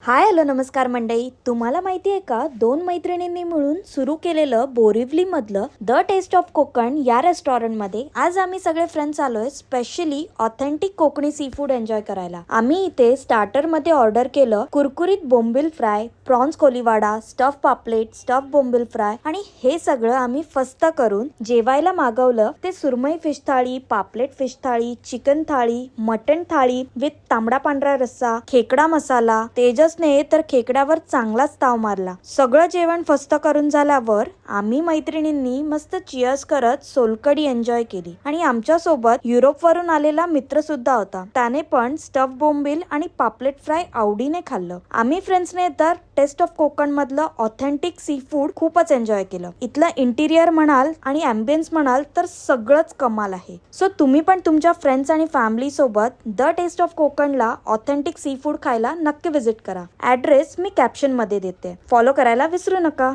Hi hello नमस्कार मंडळी. तुम्हाला माहिती आहे का, दोन मैत्रिणींनी मिळून सुरू केलेलं बोरिवली मधलं द टेस्ट ऑफ कोकण या रेस्टॉरंटमध्ये आज आम्ही सगळे फ्रेंड्स आलोय specially authentic Konkani sea food enjoy करायला. आम्ही इथे स्टार्टर मध्ये ऑर्डर केलं कुरकुरीत bombil fry, prawns Koliwada, stuff paplet, stuff bombil fry आणि हे सगळं आम्ही फस्त करून जेवायला मागवलं. ते सुरमई फिश थाळी, पापलेट फिश थाळी, चिकन थाळी, मटन थाळी विथ तांबडा पांढरा रस्सा, खेकडा मसाला. तेजसने तर खेकड्यावर चांगलाच ताव मारला. सगळं जेवण फस्त करून झाल्यावर आम्ही मैत्रिणींनी मस्त चिअर्स करत सोलकढी एन्जॉय केली आणि आमच्या सोबत युरोप वरून आलेला मित्र सुद्धा होता. त्याने पण स्टफ बोंबील आणि पापलेट फ्राय आवडीने खाल्लं. आम्ही फ्रेंड्सने तर टेस्ट ऑफ कोकण मधलं ऑथेंटिक सी फूड खूपच एन्जॉय केलं. इथलं इंटिरियर म्हणाल आणि अँबियन्स म्हणाल तर सगळंच कमाल आहे. सो तुम्ही पण तुमच्या फ्रेंड्स आणि फॅमिली सोबत द टेस्ट ऑफ कोकणला ऑथेंटिक सी फूड खायला नक्की विजिट करा. ऍड्रेस मी कॅप्शन मध्ये देते. फॉलो करायला विसरू नका.